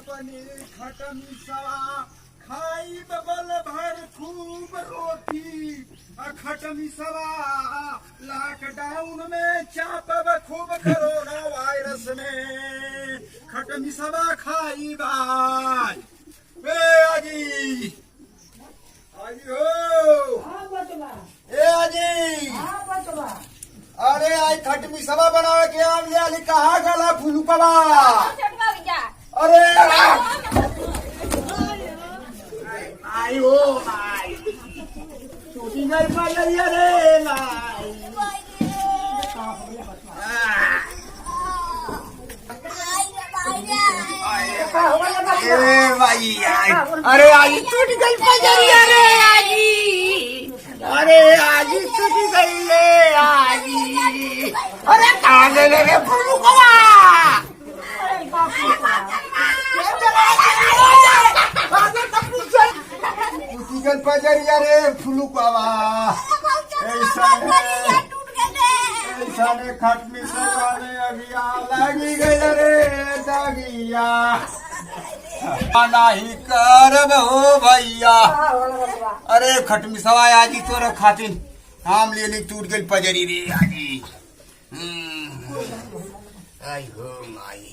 बनी खटम सवा खाई बबल भर खूब रोटी खटमी सवा लॉकडाउन में चापब खूब कोरोना वायरस में खटमी सवा खाई बाज आजी आजी हो ए आजी अरे आई खटमी सवा बनावे के आम ले कहा गला फुलुकवा अरे आई हो आई टूटी गई पाई रे लाई भाई अरे आई टूट गई पजरिया रे आजी अरे आजी टूट गई ले आजी अरे कहाँ ले रे फुलुकवा पजरिया रे फुलुकवा ऐसा ने खटमी सवा ने अगिया लगी गई रे दागिया नहीं करब हो भैया अरे खटमी सवा आजी तोरे खातिर आम लेने टूट गई पजरी रे आजी आई हो माई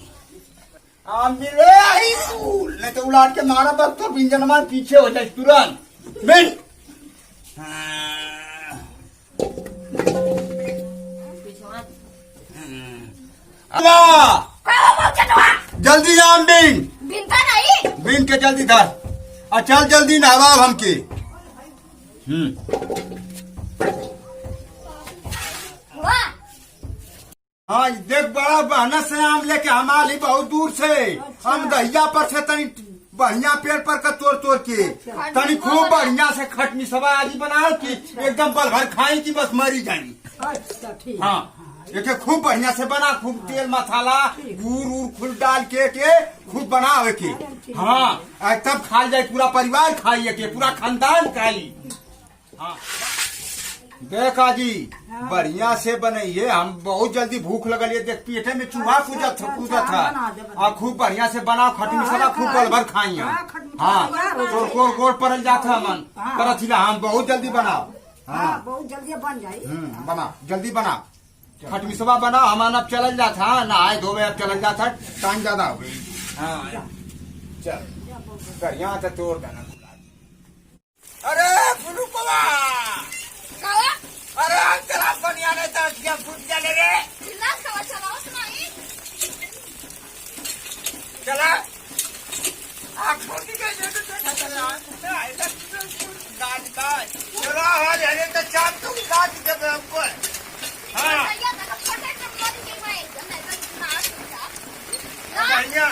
आम ले आई फूल नहीं तो उलाट के मारा बस तो बिंजन मान पीछे हो जाए तुरंत बिन जल्दी आम बिन के जल्दी धर चल जल्दी नहवा हमके हाँ देख बड़ा बहना से आम लेके हमारी बहुत दूर से हम दहिया पर से तनी बढ़िया पेड़ पर का तोड़ तोड़ के तनी खूब बढ़िया से खटनी सवा आजी बना की एकदम पल भर खाई की बस मरी जानी हाँ एक खूब बढ़िया से बना खूब तेल मसाला गुड़ खुल डाल के खूब बनावे के हाँ तब खा जाए पूरा परिवार खाइए के पूरा खानदान खाई हाँ देख आजी बढ़िया से बनाइए हम बहुत जल्दी भूख लगल है देख पेटे में चूहा कूदत था खूब बढ़िया से बनाओ खटनी सवा खूब पल भर खाई हाँ गोड़ पड़ल जाता मन पर हम बहुत जल्दी बनाओ हाँ बहुत जल्दी बन जाये बना जल्दी बना खटमी सवा बनाओ हमारा अब चल जाता नहाए धोवे अब चल जाता टाइम ज्यादा हो गई हाँ चल बढ़िया से तोड़ देना अरे फुलुकवा अरे अंकल आप बनिया नहीं तो क्या फूट चले रे चला आप फूट गए चलो हरे तो चाप तुम काट देवे हमको हाँ बढ़िया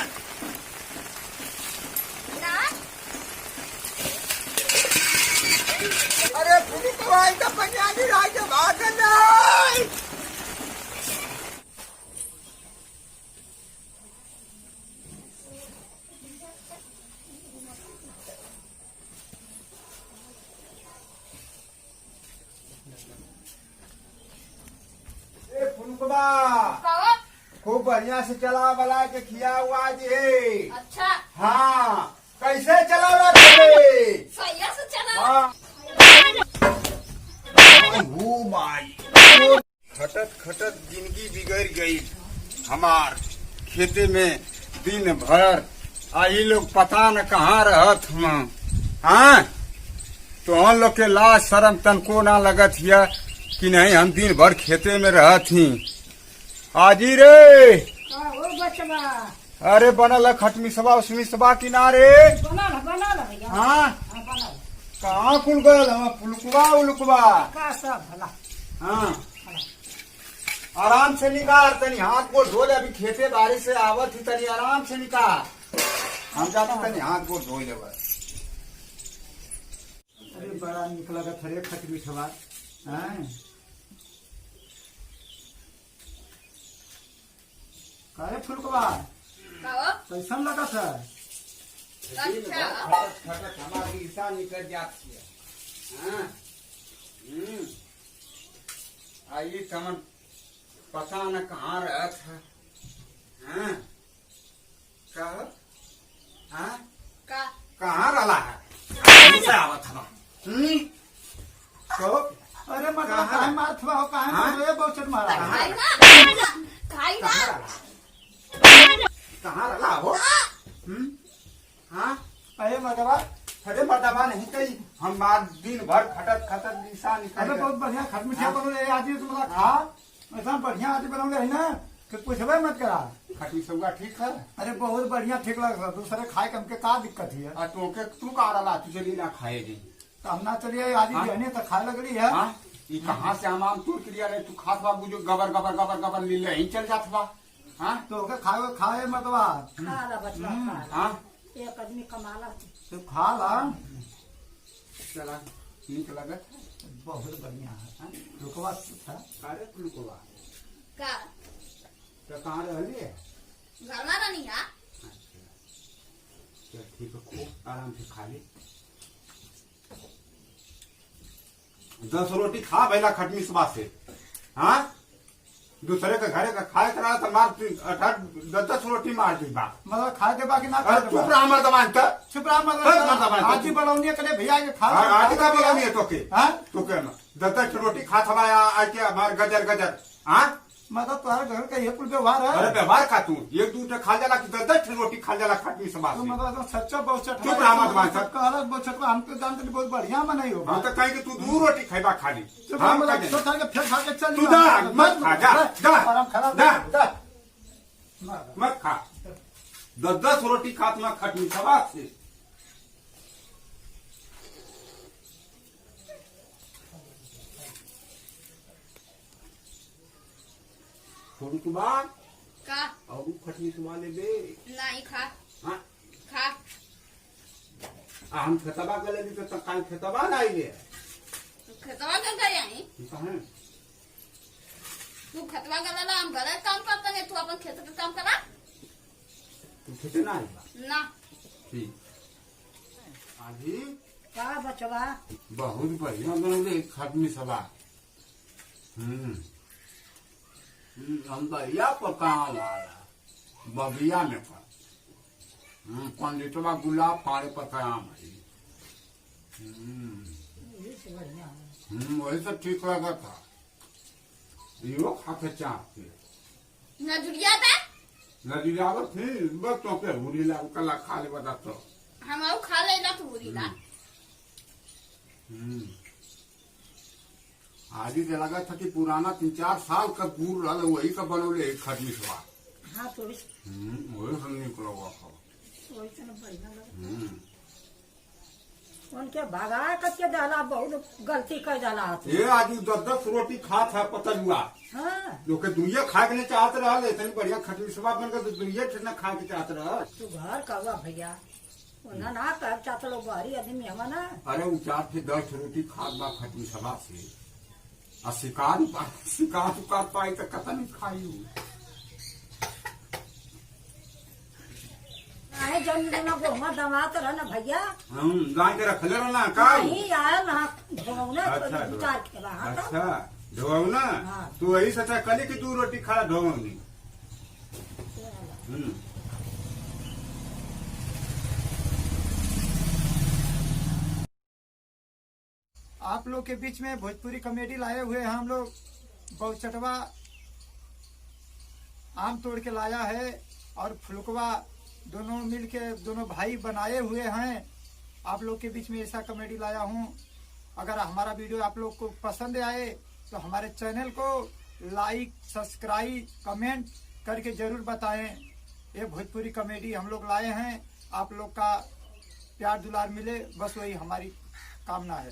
अरे फुलुकवा तो पंजाबी राज्य भाग नहीं फुलुकवा खूब बढ़िया से चला बला के खिया हुआ जी अच्छा हाँ कैसे चला सही से चला खटत खटत जिंदगी बिगड़ गई हमार खेते में दिन भर आई लोग पता न कहाँ रहत हम हाँ तो हम लोग के लाज शर्म तनको ना लगत हिया कि नहीं हम दिन भर खेते में रहत ही आजी रे अरे बनल है खटमी सवा उसमी सवा किनारे हाँ कहाँ खुल गए हम फुलुकवा उलुकवा हाँ आराम से निकाल तनी हाथ को धो ले अभी खेते बारिश से आवत ही तनी आराम से निकाल हम जाते तनी हाथ को धो ले अरे बड़ा निकला था थरे खटमी सवा काहे फुलुकवा कैसन लगा था हमारी ईसा निकल जाती है आइए समन पता न कहाँ रहा था हाँ हाँ? का कहाँ रला है कैसे आवत हवा तो अरे मतलब कहाँ? काहे मारत बा काहे हाँ? मारे बहुचट मारा खाई ना खाई ना कहाँ रला हो हाँ अरे मर्दवा अरे मर्दबा नहीं कही हम आज दिन भर खटत खटत दिशा अरे निकल बहुत बढ़िया खट मिठिया बनौले आज तुम्हारा खा ऐसा बढ़िया आज बनौले है ना कि पूछबे मत करा खटी सौगा ठीक है अरे बहुत बढ़िया ठीक लग दूसरे खाए के हमके का दिक्कत है और तू कहाँ रला तू चली ना खाए दी तो हम ना चलिए आज हाँ? रहने तो खाए लगली है हाँ ये कहाँ से हम आम तोड़ के लिया रहे तू खात बा जो गबर गबर गबर गबर ली ले चल जात बा हाँ तो ओके खाए खाए मतवा खा ला बचवा खा ला। हाँ एक आदमी कमाला तो खा ला चला नीक लगत बहुत बढ़िया है रुकवा था अरे लुकवा का तो कहाँ रहली है घर में रहनी है चल ठीक है खूब आराम से खा ले 10 रोटी खा भैला खटमी सुबह से हाँ दूसरे के घरे का खाए करा तो मार 10 रोटी मार दी बा मतलब खाए के बाकी ना अरे खाए चुप रहा मर दबान तक चुप रहा बस मर्दवा, मतलब आज ही बनौनी के लिए भैया के खा आज का बोला नहीं है तो के हाँ तो के 10 रोटी खा थवाया आज के हमार गजर गजर हाँ मतलब तुम्हारे घर का ये कुल व्यवहार है अरे व्यवहार खा तू एक दूसरे खा जाला कि 10 रोटी खा जाला खटमी सुबह तो से मतलब तो सच्चा बहुचट चुप रहा मत बात। सबका अलग बहुचट हमको जानते नहीं, बहुत बढ़िया बनाई हो हम तो कहीं कि तू 2 रोटी खाइबा खाली चुप हम रहा कह मतलब दें। तो फिर खा के चल तू जा, मत खा, जा, जा, आराम खराब जा। मत खा 10 रोटी खा तुम्हें खटमी सुबह से थोड़ी सुबह का और खटमी सुबह ले दे नहीं खा हाँ खा हम खेतबा गले तो काल खेतबा ना आइले खतवा कर गए यहीं कहाँ तू खतवा कर ला हम गलत काम करते हैं तू अपन खेत का काम करा तू खेते ना आइबा ना ठीक आजी का बचवा बहुत बढ़िया बनौले खटमी सभा हम बढ़िया पकाव वाला बगिया में पर पंडितवा गुलाब पाड़े पकाम यही से बढ़िया है। वही सब ठीक लगा था यो खाते चाहते न जुड़िया था नदी आवत थी बस तो के हुरी ला कला खा ले बता तो हम आओ खा ले ना तू ला आज ही लगा था कि पुराना 3-4 साल का गुड़ रहा वही का बनौले खटमी सभा हाँ तो वही सब निकला हुआ था वही से न बढ़िया लगे उनके भगा करके डाला बहुत गलती कर डाला तू। ये आज 10 रोटी खा था पता हुआ हाँ लोग के दुनिया खा के नहीं चाहत रहा इतनी बढ़िया खटमी सभा बनकर तो दुनिया ठेना खा के चाहत रहा तू घर का हुआ भैया उन्हें ना कर चाहते लोग बाहरी आदमी हवा ना अरे उचार से 10 रोटी खाद बा खटमी सभा से और शिकार उकार पाई तो कता नहीं खाई आए जन देना गोमा दमात रहा ना भैया हम गाय के रखले रहना का नहीं आया ना धोना अच्छा, विचार के रहा था अच्छा ढोऊ ना हाँ। तू वही सोचा कली की 2 रोटी खा ढोऊंगी आप लोग के बीच में भोजपुरी कॉमेडी लाए हुए हैं हम लोग बहुचटवा आम तोड़ के लाया है और फुलकवा दोनों मिलके दोनों भाई बनाए हुए हैं आप लोग के बीच में ऐसा कॉमेडी लाया हूँ अगर हमारा वीडियो आप लोग को पसंद आए तो हमारे चैनल को लाइक सब्सक्राइब कमेंट करके जरूर बताएं ये भोजपुरी कॉमेडी हम लोग लाए हैं आप लोग का प्यार दुलार मिले बस वही हमारी कामना है।